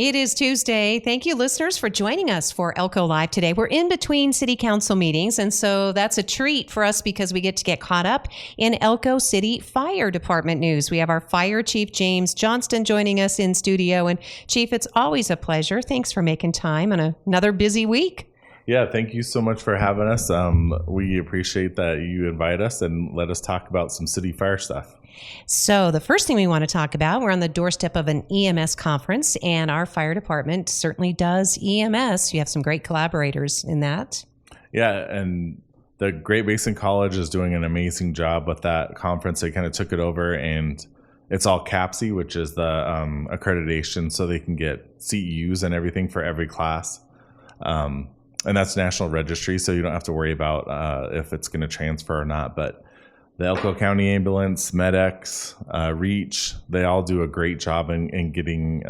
It is Tuesday. Thank you, listeners, for joining us for Elko Live today. We're in between city council meetings, and so that's a treat for us because we get caught up in Elko City Fire Department news. We have our Fire Chief, James Johnston, joining us in studio. And Chief, it's always a pleasure. Thanks for making time on another busy week. Yeah, thank you so much for having us. We appreciate that you invite us and let us talk about some city fire stuff. So the first thing we want to talk about, we're on the doorstep of an EMS conference, and our fire department certainly does EMS. You have some great collaborators in that. Yeah, and the Great Basin College is doing an amazing job with that conference. They kind of took it over, and it's all CAPC, which is the accreditation, so they can get CEUs and everything for every class. And that's National Registry, so you don't have to worry about if it's going to transfer or not. But the Elko County Ambulance, MedX, REACH, they all do a great job in getting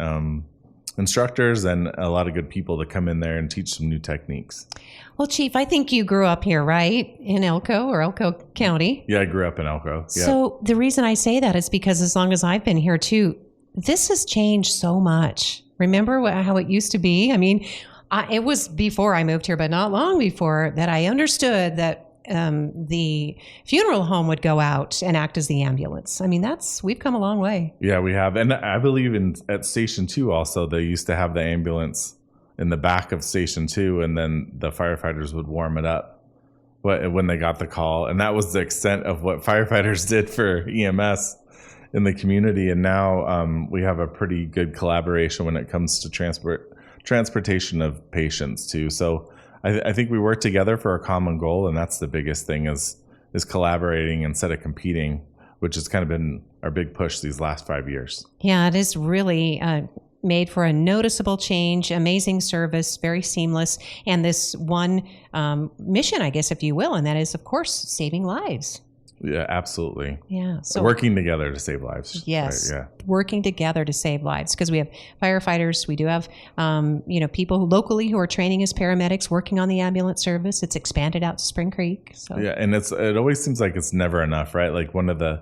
instructors and a lot of good people to come in there and teach some new techniques. Well, Chief, I think you grew up here, right? In Elko or Elko County? Yeah, I grew up in Elko. Yeah. So the reason I say that is because as long as I've been here too, this has changed so much. Remember how it used to be? I mean, it was before I moved here, but not long before that I understood that the funeral home would go out and act as the ambulance. I mean, we've come a long way. Yeah, we have. And I believe at Station 2 also, they used to have the ambulance in the back of Station 2, and then the firefighters would warm it up when they got the call. And that was the extent of what firefighters did for EMS in the community. And now we have a pretty good collaboration when it comes to transportation of patients too. So I think we work together for a common goal, and that's the biggest thing is collaborating instead of competing, which has kind of been our big push these last 5 years. Yeah, it is really made for a noticeable change, amazing service, very seamless, and this one mission, I guess, if you will, and that is, of course, saving lives. Yeah, absolutely. Yeah. So working together to save lives. Yes. Right, yeah. Working together to save lives, because we have firefighters. We do have, people locally who are training as paramedics working on the ambulance service. It's expanded out to Spring Creek. So. Yeah. And it always seems like it's never enough, right? Like one of the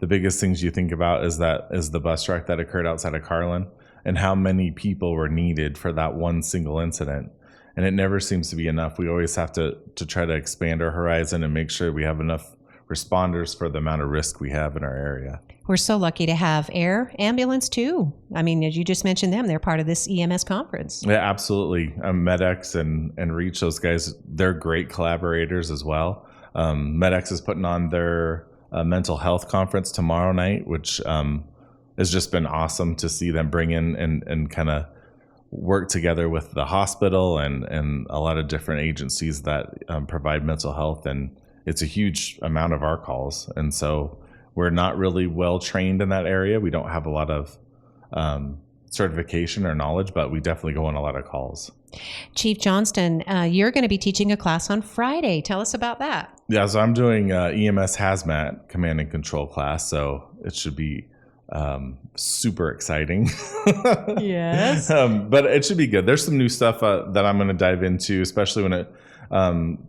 biggest things you think about is the bus wreck that occurred outside of Carlin and how many people were needed for that one single incident. And it never seems to be enough. We always have to try to expand our horizon and make sure we have enough responders for the amount of risk we have in our area. We're so lucky to have air ambulance too. I mean, as you just mentioned them, they're part of this EMS conference. Yeah, absolutely. MedX and REACH, those guys, they're great collaborators as well. MedX is putting on their mental health conference tomorrow night, which has just been awesome to see them bring in and kind of work together with the hospital and a lot of different agencies that provide mental health, and it's a huge amount of our calls. And so we're not really well trained in that area. We don't have a lot of certification or knowledge, but we definitely go on a lot of calls. Chief Johnston, you're going to be teaching a class on Friday. Tell us about that. Yeah, so I'm doing EMS Hazmat Command and Control class. So it should be super exciting. Yes. But it should be good. There's some new stuff that I'm going to dive into, especially when it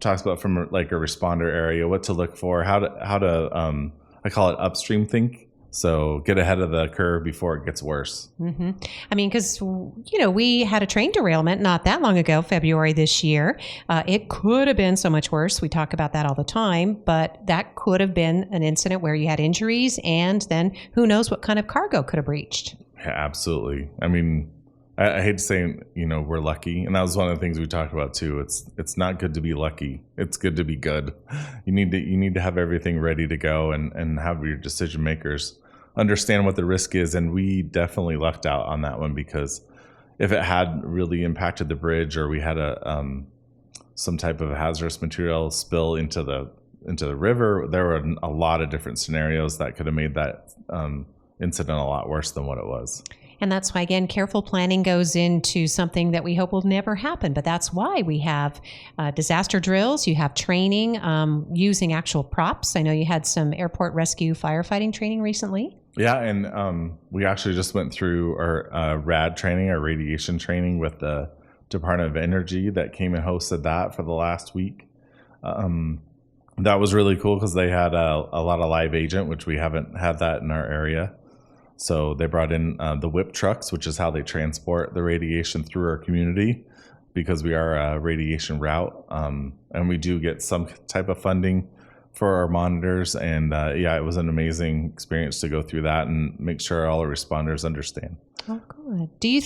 talks about from like a responder area, what to look for, how to I call it upstream think. So get ahead of the curve before it gets worse. Mm-hmm. I mean, because, we had a train derailment not that long ago, February this year. It could have been so much worse. We talk about that all the time, but that could have been an incident where you had injuries, and then who knows what kind of cargo could have breached. Yeah, absolutely. I mean, I hate to say, we're lucky. And that was one of the things we talked about too. It's not good to be lucky. It's good to be good. You need to have everything ready to go and have your decision makers understand what the risk is. And we definitely lucked out on that one, because if it had really impacted the bridge, or we had some type of hazardous material spill into the river, there were a lot of different scenarios that could have made that incident a lot worse than what it was. And that's why, again, careful planning goes into something that we hope will never happen. But that's why we have disaster drills. You have training using actual props. I know you had some airport rescue firefighting training recently. Yeah, and we actually just went through our RAD training, our radiation training with the Department of Energy that came and hosted that for the last week. That was really cool because they had a lot of live agent, which we haven't had that in our area. So they brought in the whip trucks, which is how they transport the radiation through our community, because we are a radiation route, and we do get some type of funding for our monitors. And it was an amazing experience to go through that and make sure all our responders understand. Oh, good. Do you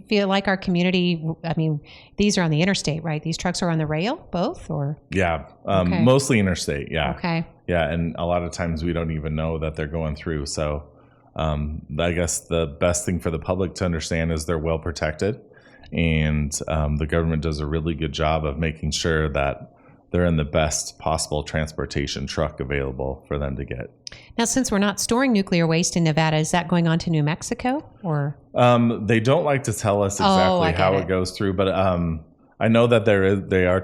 feel like our community, I mean, these are on the interstate, right? These trucks are on the rail, both, or? Yeah, Okay. mostly interstate, yeah. Okay. Yeah, and a lot of times we don't even know that they're going through. So I guess the best thing for the public to understand is they're well protected. And the government does a really good job of making sure that they're in the best possible transportation truck available for them to get. Now, since we're not storing nuclear waste in Nevada, is that going on to New Mexico, or? They don't like to tell us exactly how it goes through, but I know that they are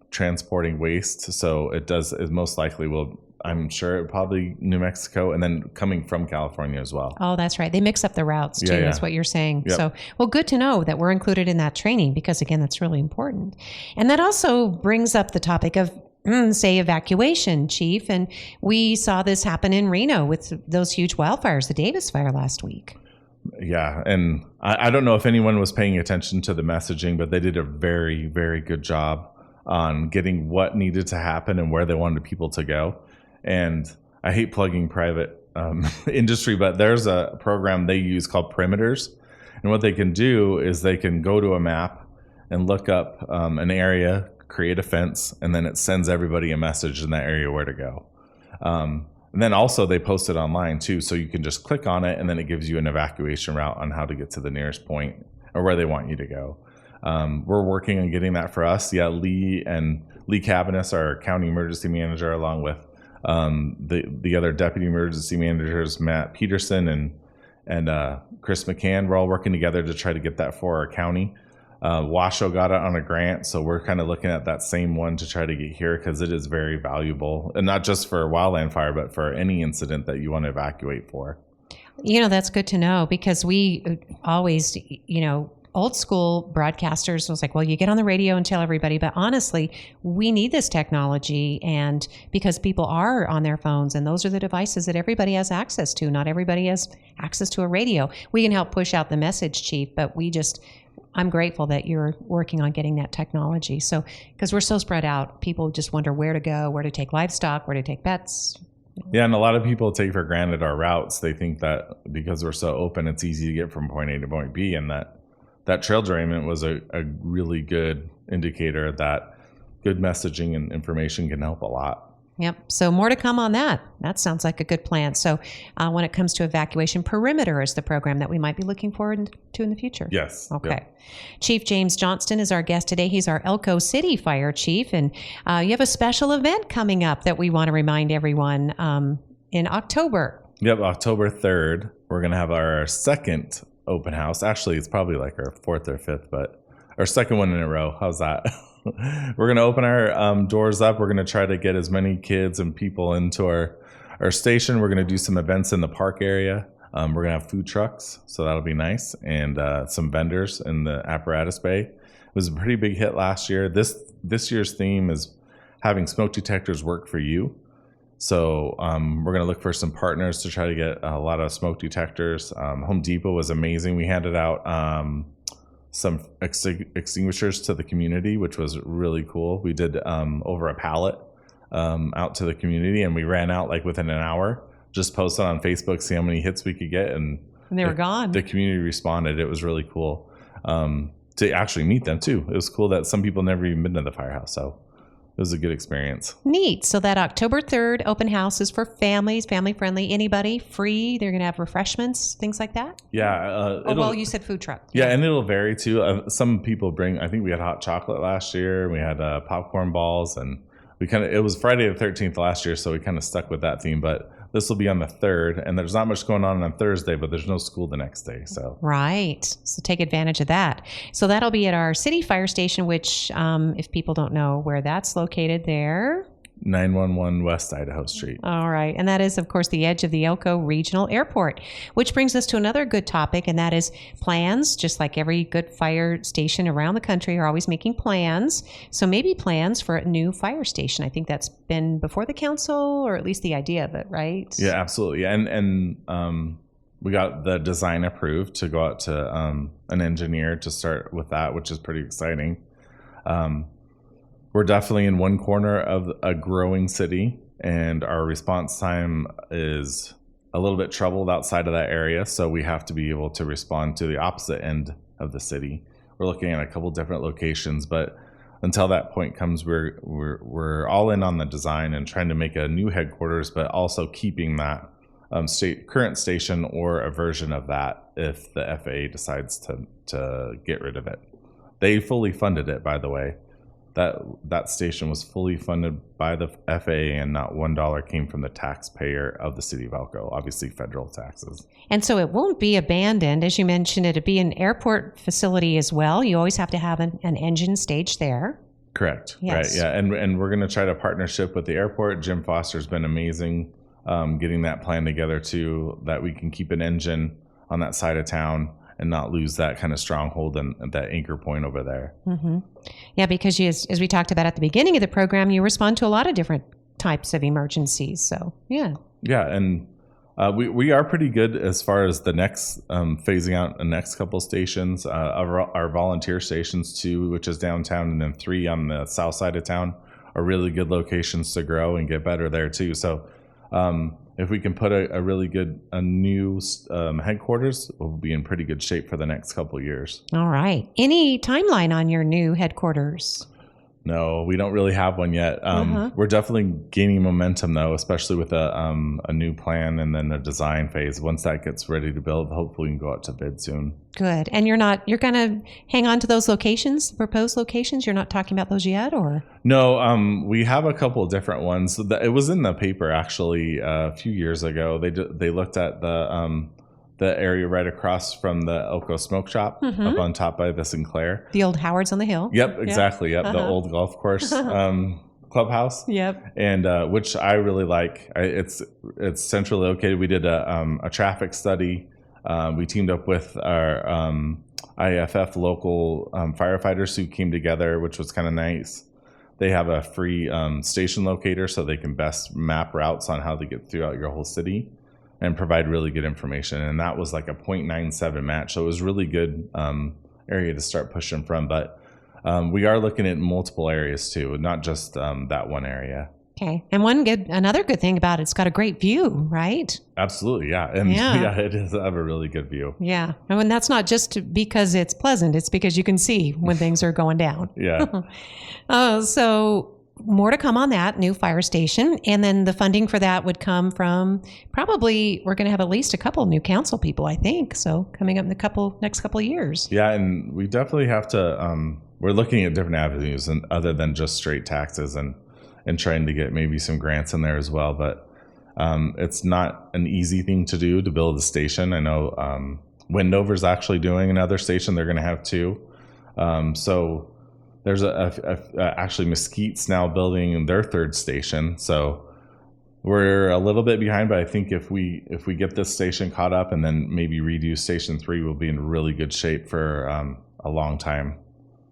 transporting waste, so it most likely will. I'm sure probably New Mexico, and then coming from California as well. Oh, that's right. They mix up the routes too. That's what you're saying. Yep. So, well, good to know that we're included in that training, because again, that's really important. And that also brings up the topic of, say, evacuation, Chief. And we saw this happen in Reno with those huge wildfires, the Davis fire last week. Yeah, and I don't know if anyone was paying attention to the messaging, but they did a very, very good job on getting what needed to happen and where they wanted people to go. And I hate plugging private industry, but there's a program they use called Perimeters. And what they can do is they can go to a map and look up an area, create a fence, and then it sends everybody a message in that area where to go. And then also they post it online too, so you can just click on it and then it gives you an evacuation route on how to get to the nearest point or where they want you to go. We're working on getting that for us. Yeah, Lee Cabanis, our county emergency manager, along with the other deputy emergency managers, Matt Peterson and Chris McCann, we're all working together to try to get that for our county. Washoe got it on a grant, so we're kind of looking at that same one to try to get here, because it is very valuable, and not just for a wildland fire, but for any incident that you want to evacuate for. That's good to know, because we always, old school broadcasters was like, well, you get on the radio and tell everybody, but honestly, we need this technology, and because people are on their phones, and those are the devices that everybody has access to. Not everybody has access to a radio. We can help push out the message, Chief, but I'm grateful that you're working on getting that technology. So, because we're so spread out, people just wonder where to go, where to take livestock, where to take pets. Yeah, and a lot of people take for granted our routes. They think that because we're so open, it's easy to get from point A to point B, and that trail derailment was a really good indicator that good messaging and information can help a lot. Yep. So more to come on that. That sounds like a good plan. So when it comes to evacuation, Perimeter is the program that we might be looking forward to in the future. Yes. Okay. Yep. Chief James Johnston is our guest today. He's our Elko City Fire Chief. And you have a special event coming up that we want to remind everyone in October. Yep. October 3rd, we're going to have our second open house. Actually, it's probably like our fourth or fifth, but our second one in a row. How's that? We're going to open our doors up. We're going to try to get as many kids and people into our station. We're going to do some events in the park area. We're going to have food trucks, so that'll be nice, and some vendors in the apparatus bay. It was a pretty big hit last year. This year's theme is having smoke detectors work for you. So we're going to look for some partners to try to get a lot of smoke detectors. Home Depot was amazing. We handed out some extinguishers to the community, which was really cool. We did over a pallet out to the community, and we ran out like within an hour. Just posted on Facebook, see how many hits we could get, and they were gone. The community responded. It was really cool to actually meet them too. It was cool that some people never even been to the firehouse, so it was a good experience. Neat. So that October 3rd open house is for families, family friendly, anybody, free. They're going to have refreshments, things like that? Yeah. You said food truck. Yeah, and it'll vary too. Some people bring, I think we had hot chocolate last year. We had popcorn balls, and it was Friday the 13th last year, so we kind of stuck with that theme. But this will be on the 3rd, and there's not much going on Thursday, but there's no school the next day. So right. So take advantage of that. So that'll be at our city fire station, which if people don't know where that's located there. 911 West Idaho Street. All right. And that is, of course, the edge of the Elko Regional Airport, which brings us to another good topic, and that is plans. Just like every good fire station around the country are always making plans. So maybe plans for a new fire station. I think that's been before the council, or at least the idea of it, right? Yeah, absolutely. And we got the design approved to go out to an engineer to start with that, which is pretty exciting. We're definitely in one corner of a growing city, and our response time is a little bit troubled outside of that area, so we have to be able to respond to the opposite end of the city. We're looking at a couple different locations, but until that point comes, we're all in on the design and trying to make a new headquarters, but also keeping that current station or a version of that if the FAA decides to get rid of it. They fully funded it, by the way. That station was fully funded by the FAA, and not $1 came from the taxpayer of the city of Elko, obviously federal taxes. And so it won't be abandoned. As you mentioned, it'd be an airport facility as well. You always have to have an engine stage there. Correct. Yes. Right. Yeah. And we're going to try to partnership with the airport. Jim Foster's been amazing getting that plan together too, that we can keep an engine on that side of town and not lose that kind of stronghold and that anchor point over there. Mm-hmm. Yeah, because as we talked about at the beginning of the program, you respond to a lot of different types of emergencies. So, yeah. Yeah, and we are pretty good as far as the next phasing out the next couple stations. Our volunteer stations, 2, which is downtown, and then 3 on the south side of town, are really good locations to grow and get better there too. So if we can put a really good new headquarters, we'll be in pretty good shape for the next couple of years. All right. Any timeline on your new headquarters? No, we don't really have one yet. We're definitely gaining momentum, though, especially with a new plan and then the design phase. Once that gets ready to build, hopefully we can go out to bid soon. Good. And you're going to hang on to those locations, proposed locations? You're not talking about those yet, or? No, we have a couple of different ones. It was in the paper, actually, a few years ago. They looked at the area right across from the Elko Smoke Shop, up on top by the Sinclair. The old Howard's on the Hill. Yep, exactly. Yep, the old golf course clubhouse. Yep. And which I really like. It's centrally located. We did a traffic study. We teamed up with our IFF local firefighters who came together, which was kind of nice. They have a free station locator, so they can best map routes on how to get throughout your whole city and provide really good information. And that was like a 0.97 match. So it was really good area to start pushing from. But we are looking at multiple areas too, not just that one area. Okay. And another good thing about it's got a great view, right? Absolutely. Yeah. And yeah, it does have a really good view. Yeah. And that's not just because it's pleasant. It's because you can see when things are going down. Yeah. So more to come on that new fire station. And then the funding for that would come from probably, we're going to have at least a couple new council people, I think. So coming up in the next couple of years. Yeah. And we definitely have to, we're looking at different avenues and other than just straight taxes and trying to get maybe some grants in there as well. But it's not an easy thing to do to build a station. I know Wendover's actually doing another station. They're going to have 2. So there's actually Mesquite's now building their 3rd station. So we're a little bit behind, but I think if we get this station caught up and then maybe redo station 3, we'll be in really good shape for a long time.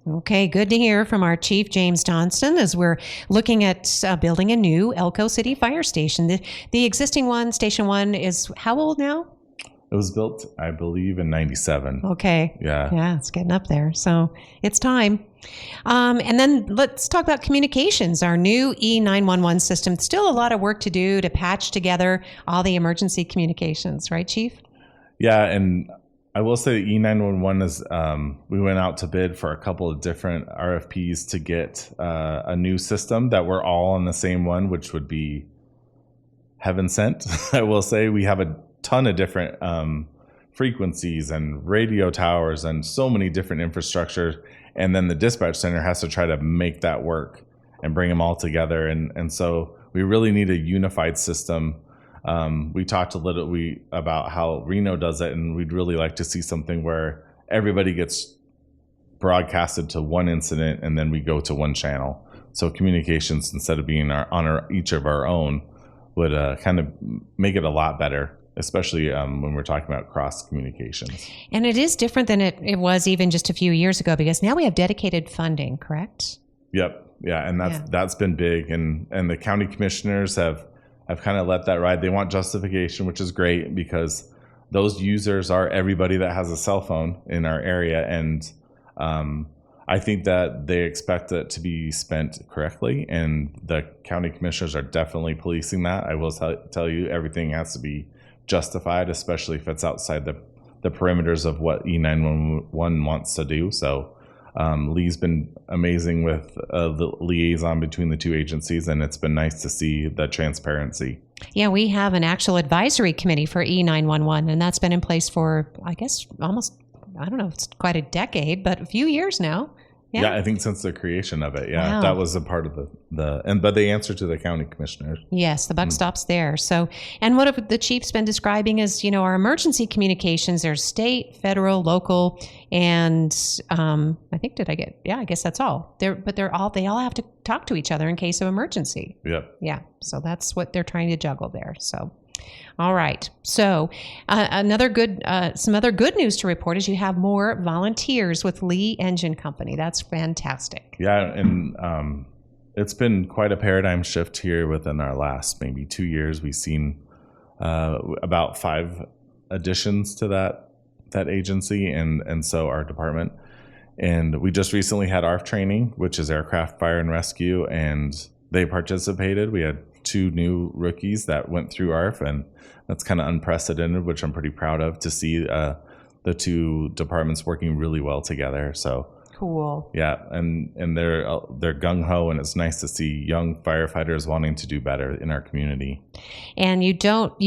Okay, good to hear from our Chief, James Johnston, as we're looking at building a new Elko City Fire Station. The existing one, Station 1, is how old now? It was built, I believe, in 97. Okay. Yeah. Yeah, it's getting up there. So it's time. And then let's talk about communications, our new E911 system. Still a lot of work to do to patch together all the emergency communications, right, Chief? Yeah, and I will say E911 is, we went out to bid for a couple of different RFPs to get a new system that we're all on the same one, which would be heaven sent. I will say we have a ton of different frequencies and radio towers and so many different infrastructure. And then the dispatch center has to try to make that work and bring them all together. And so we really need a unified system. We talked a little about how Reno does it, and we'd really like to see something where everybody gets broadcasted to one incident and then we go to one channel. So communications, instead of being each of our own, would kind of make it a lot better, especially when we're talking about cross communications. And it is different than it was even just a few years ago, because now we have dedicated funding, correct? Yep. Yeah. And that's been big. And the county commissioners have kind of let that ride. They want justification, which is great, because those users are everybody that has a cell phone in our area. And I think that they expect it to be spent correctly, and the county commissioners are definitely policing that. I will tell you, everything has to be justified, especially if it's outside the perimeters of what E911 wants to do. So Lee's been amazing with the liaison between the two agencies, and it's been nice to see the transparency. Yeah, we have an actual advisory committee for E911, and that's been in place for, I guess, almost, I don't know if it's quite a decade, but a few years now. Yeah, I think since the creation of it. Yeah, Wow. That was a part of but they answer to the county commissioners. Yes, the buck stops there. So, and what have the chief's been describing is, our emergency communications. There's state, federal, local, and I think I guess that's all. They all have to talk to each other in case of emergency. Yep. Yeah. So that's what they're trying to juggle there. So. All right. So some other good news to report is you have more volunteers with Lee Engine Company. That's fantastic. Yeah, and it's been quite a paradigm shift here within our last maybe 2 years. We've seen about 5 additions to that agency and so our department. And we just recently had ARF training, which is aircraft fire and rescue, and they participated. We had 2 new rookies that went through ARF, and that's kind of unprecedented, which I'm pretty proud of, to see the 2 departments working really well together. So cool. Yeah, and they're gung-ho, and it's nice to see young firefighters wanting to do better in our community. And you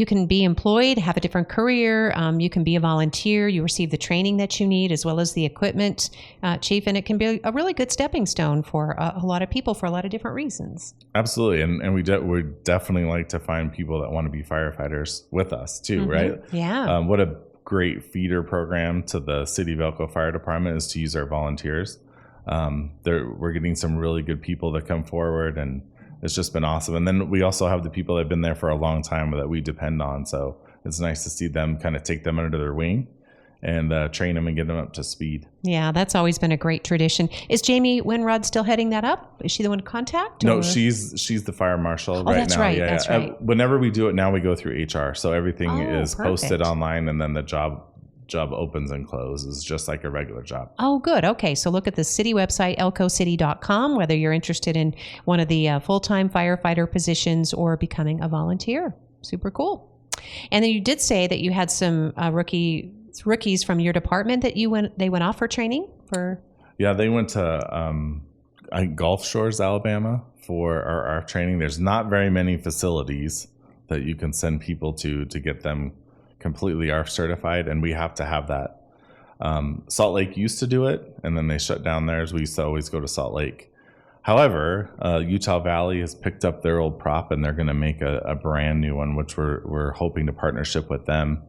can be employed, have a different career, you can be a volunteer, you receive the training that you need as well as the equipment, Chief, and it can be a really good stepping stone for a lot of people for a lot of different reasons. Absolutely, and we definitely like to find people that want to be firefighters with us too, right? Yeah. What a great feeder program to the City of Elko Fire Department is to use our volunteers. We're getting some really good people that come forward, and it's just been awesome. And then we also have the people that have been there for a long time that we depend on. So it's nice to see them kind of take them under their wing and train them and get them up to speed. Yeah, that's always been a great tradition. Is Jamie Winrod still heading that up? Is she the one to contact? No, she's the fire marshal right that's now. right. Yeah, that's right. Whenever we do it now, we go through HR. So everything is posted perfect. online, and then the job opens and closes just like a regular job. Oh, good. Okay. So look at the city website, elkocity.com, whether you're interested in one of the full-time firefighter positions or becoming a volunteer. Super cool. And then you did say that you had some rookies from your department that they went off for training for. Yeah, they went to Gulf Shores, Alabama for our ARF training. There's not very many facilities that you can send people to get them completely ARF certified, and we have to have that. Salt Lake used to do it, and then they shut down theirs. We used to always go to Salt Lake. However, Utah Valley has picked up their old prop, and they're going to make a brand new one, which we're hoping to partnership with them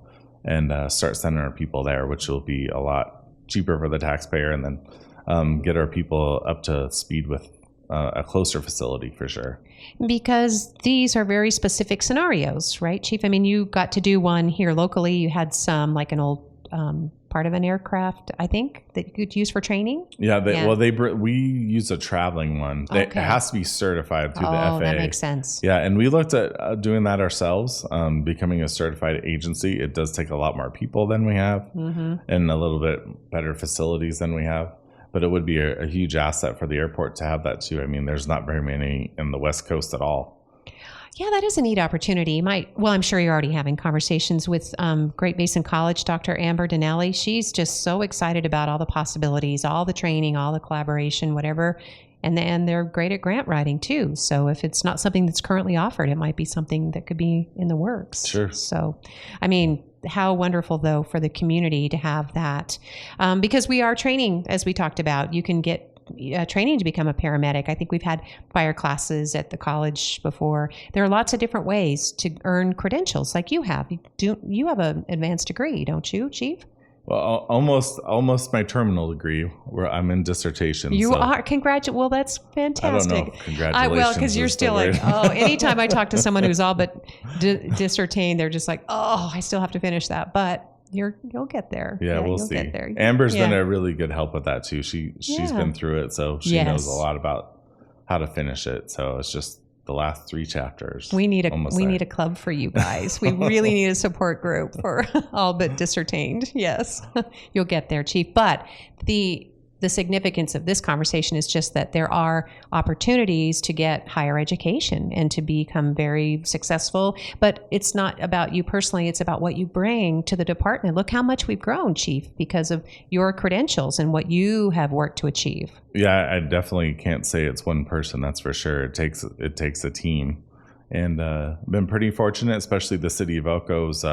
and start sending our people there, which will be a lot cheaper for the taxpayer, and then get our people up to speed with a closer facility for sure. Because these are very specific scenarios, right, Chief? I mean, you got to do one here locally. You had some, like an old part of an aircraft, I think, that you could use for training. Yeah, we use a traveling one. It has to be certified through the FAA. Oh, that makes sense. Yeah, and we looked at doing that ourselves, becoming a certified agency. It does take a lot more people than we have, and a little bit better facilities than we have. But it would be a huge asset for the airport to have that too. I mean, there's not very many in the West Coast at all. Yeah, that is a neat opportunity. I'm sure you're already having conversations with Great Basin College, Dr. Amber Donnelly. She's just so excited about all the possibilities, all the training, all the collaboration, whatever. And they're great at grant writing too. So if it's not something that's currently offered, it might be something that could be in the works. Sure. So, I mean, how wonderful though for the community to have that, because we are training, as we talked about. You can get training to become a paramedic. I think we've had fire classes at the college before. There are lots of different ways to earn credentials, like you have. You have an advanced degree, don't you, Chief? Well, almost my terminal degree, where I'm in dissertation. You are. Well, that's fantastic. I don't know. Congratulations. Well, because you're still like, anytime I talk to someone who's all but dissertained, they're just like, I still have to finish that. But you'll get there. Yeah, we'll see. Get there. Amber's been a really good help with that too. She's been through it, so she knows a lot about how to finish it. So it's just the last 3 chapters. We need a club for you guys. We really need a support group for all but dissertained. Yes, you'll get there, Chief. But the significance of this conversation is just that there are opportunities to get higher education and to become very successful. But it's not about you personally. It's about what you bring to the department. Look how much we've grown, Chief, because of your credentials and what you have worked to achieve. Yeah, I definitely can't say it's one person. That's for sure. It takes a team, and been pretty fortunate, especially the city of Elko's.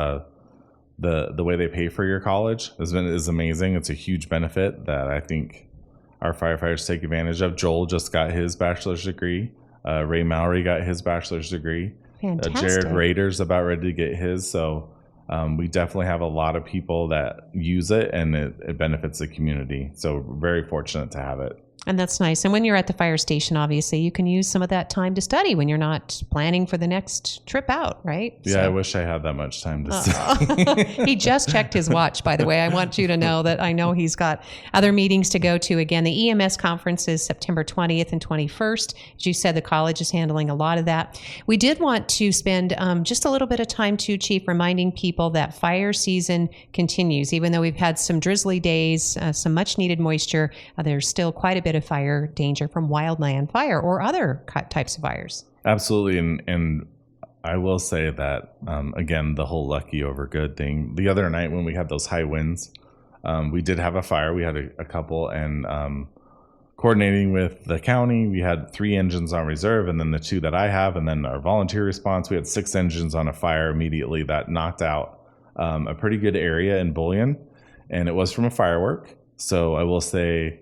The way they pay for your college is amazing. It's a huge benefit that I think our firefighters take advantage of. Joel just got his bachelor's degree. Ray Mowry got his bachelor's degree. Fantastic. Jared Rader's about ready to get his. So we definitely have a lot of people that use it, and it benefits the community. So we're very fortunate to have it. And that's nice. And when you're at the fire station, obviously, you can use some of that time to study when you're not planning for the next trip out, right? Yeah, I wish I had that much time to study. He just checked his watch, by the way. I want you to know that I know he's got other meetings to go to. Again, the EMS Conference is September 20th and 21st. As you said, the college is handling a lot of that. We did want to spend just a little bit of time, too, Chief, reminding people that fire season continues. Even though we've had some drizzly days, some much-needed moisture, there's still quite a bit of fire danger from wildland fire or other types of fires. Absolutely. And I will say that, again, the whole lucky over good thing. The other night when we had those high winds, we did have a fire. We had a couple, and coordinating with the county, we had 3 engines on reserve, and then the 2 that I have, and then our volunteer response, we had 6 engines on a fire immediately that knocked out a pretty good area in Bullion, and it was from a firework. So I will say,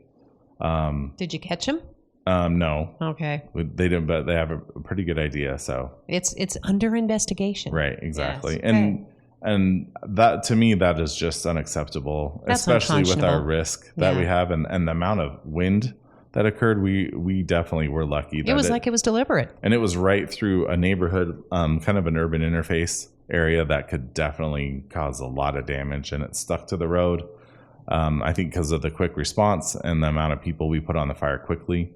did you catch him? No. Okay. They didn't, but they have a pretty good idea. So it's under investigation. Right. Exactly. Yes. And that, to me, that is just unacceptable, That's especially with our unconscionable. risk that we have and the amount of wind that occurred. We definitely were lucky. It was like it was deliberate. And it was right through a neighborhood, kind of an urban interface area that could definitely cause a lot of damage, and it stuck to the road. I think because of the quick response and the amount of people we put on the fire quickly.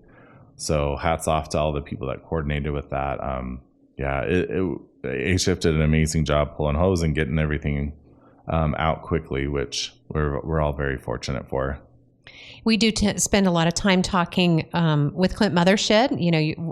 So hats off to all the people that coordinated with that. A-Shift did an amazing job pulling hose and getting everything out quickly, which we're all very fortunate for. We do spend a lot of time talking with Clint Mothershed,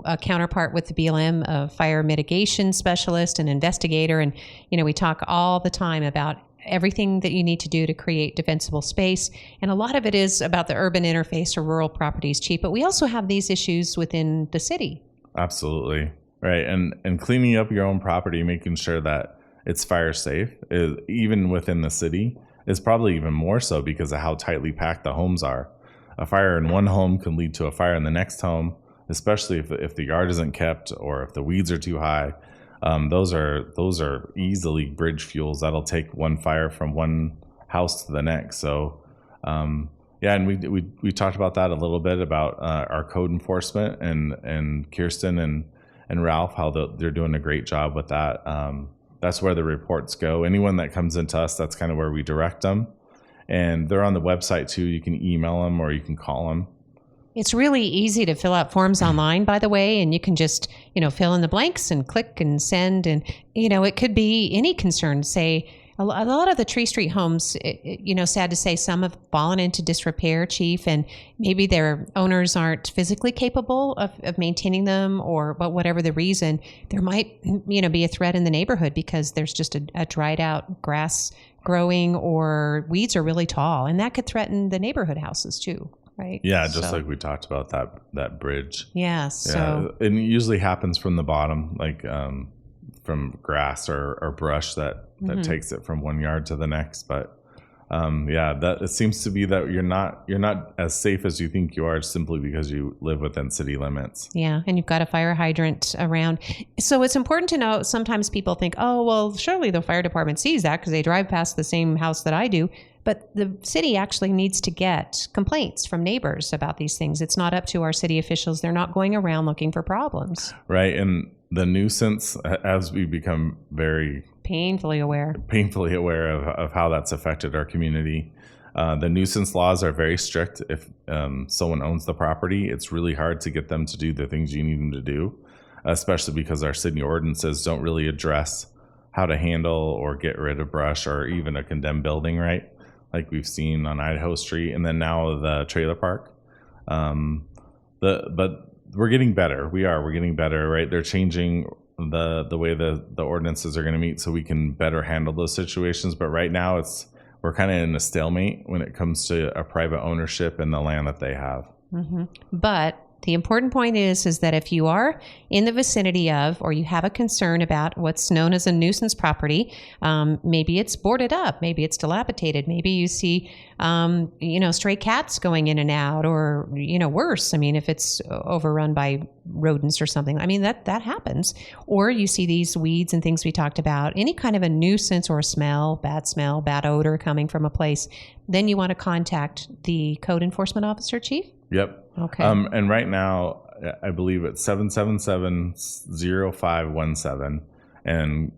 a counterpart with the BLM, a fire mitigation specialist and investigator. And, we talk all the time about everything that you need to do to create defensible space. And a lot of it is about the urban interface or rural properties, Chief. But we also have these issues within the city. Absolutely. Right. And cleaning up your own property, making sure that it's fire safe, even within the city, is probably even more so because of how tightly packed the homes are. A fire in one home can lead to a fire in the next home, especially if the yard isn't kept or if the weeds are too high. Those are easily bridge fuels that'll take one fire from one house to the next. So, and we talked about that a little bit about our code enforcement and Kirsten and Ralph, how they're doing a great job with that. That's where the reports go. Anyone that comes into us, that's kind of where we direct them. And they're on the website too. You can email them or you can call them. It's really easy to fill out forms online, by the way, and you can just, fill in the blanks and click and send. And, it could be any concern. Say, a lot of the Tree Street homes, sad to say, some have fallen into disrepair, Chief, and maybe their owners aren't physically capable of maintaining them, but whatever the reason, there might, be a threat in the neighborhood because there's just a dried out grass growing or weeds are really tall, and that could threaten the neighborhood houses too. Right. Yeah, just like we talked about that bridge. Yeah. So it usually happens from the bottom, like from grass or brush that takes it from one yard to the next. But that it seems to be that you're not as safe as you think you are simply because you live within city limits. Yeah, and you've got a fire hydrant around. So it's important to know. Sometimes people think, oh, well, surely the fire department sees that because they drive past the same house that I do. But the city actually needs to get complaints from neighbors about these things. It's not up to our city officials. They're not going around looking for problems. Right. And the nuisance, as we become very painfully aware of how that's affected our community, the nuisance laws are very strict. If someone owns the property, it's really hard to get them to do the things you need them to do. especially because our city ordinances don't really address how to handle or get rid of brush or even a condemned building, right? Like we've seen on Idaho Street, and then now the trailer park. But we're getting better. We're getting better, right? They're changing the way the ordinances are going to meet so we can better handle those situations. But right now we're kind of in a stalemate when it comes to a private ownership and the land that they have. Mm-hmm. But the important point is that if you are in the vicinity of, or you have a concern about what's known as a nuisance property, maybe it's boarded up, maybe it's dilapidated, maybe you see, stray cats going in and out, or, worse. I mean, if it's overrun by rodents or something, I mean, that happens. Or you see these weeds and things we talked about, any kind of a nuisance or smell, bad odor coming from a place, then you want to contact the code enforcement officer, Chief? Yep. Okay. And right now, I believe it's 777-0517. And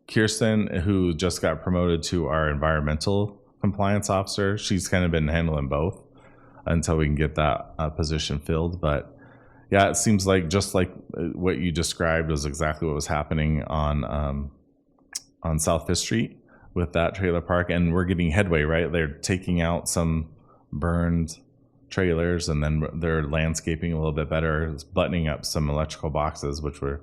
Kirsten, who just got promoted to our environmental compliance officer, she's kind of been handling both until we can get that position filled. But yeah, it seems like just like what you described was exactly what was happening on South Fifth Street with that trailer park. And we're getting headway, right? They're taking out some burned trailers, and then they're landscaping a little bit better, buttoning up some electrical boxes, which were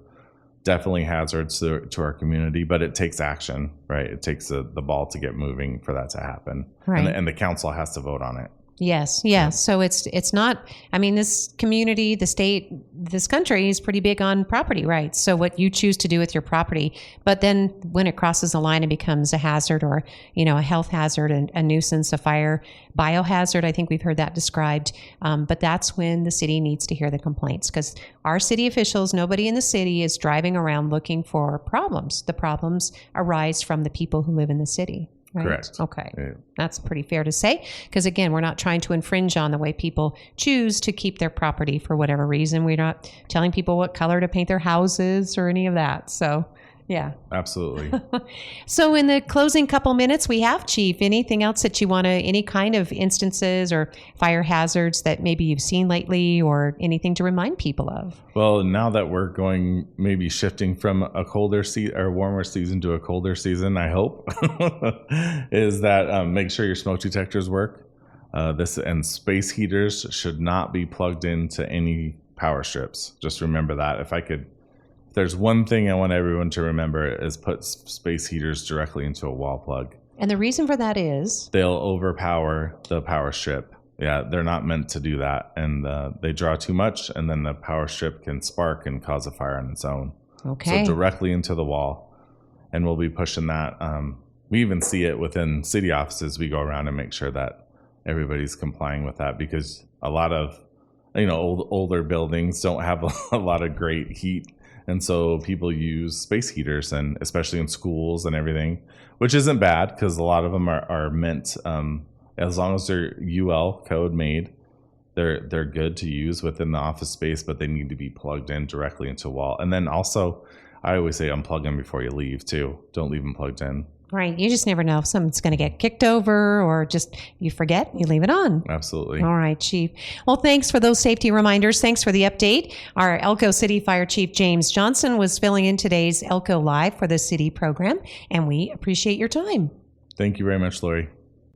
definitely hazards to our community. But it takes action, right? It takes the ball to get moving for that to happen, right. And the council has to vote on it. Yes. So it's not, I mean, this community, the state, this country is pretty big on property rights. So what you choose to do with your property, but then when it crosses a line and becomes a hazard, or, a health hazard, a nuisance, a fire, biohazard, I think we've heard that described. But that's when the city needs to hear the complaints, because our city officials, nobody in the city is driving around looking for problems. The problems arise from the people who live in the city. Right? Correct. Okay. Yeah. That's pretty fair to say, because again, we're not trying to infringe on the way people choose to keep their property for whatever reason. We're not telling people what color to paint their houses or any of that. So, yeah. Absolutely. So in the closing couple minutes we have, Chief, anything else that you want to, any kind of instances or fire hazards that maybe you've seen lately, or anything to remind people of? Well, now that we're maybe shifting from a colder or warmer season to a colder season, I hope, is that make sure your smoke detectors work. And space heaters should not be plugged into any power strips. Just remember that. If there's one thing I want everyone to remember, is put space heaters directly into a wall plug. And the reason for that is? They'll overpower the power strip. Yeah, they're not meant to do that. And they draw too much, and then the power strip can spark and cause a fire on its own. Okay. So directly into the wall. And we'll be pushing that. We even see it within city offices. We go around and make sure that everybody's complying with that, because a lot of older buildings don't have a lot of great heat. And so people use space heaters, and especially in schools and everything, which isn't bad, because a lot of them are meant, as long as they're UL code made, they're good to use within the office space, but they need to be plugged in directly into a wall. And then also, I always say unplug them before you leave too. Don't leave them plugged in. Right. You just never know if something's going to get kicked over, or just you forget, you leave it on. Absolutely. All right, Chief. Well, thanks for those safety reminders. Thanks for the update. Our Elko City Fire Chief James Johnston was filling in today's Elko Live for the city program, and we appreciate your time. Thank you very much, Lori.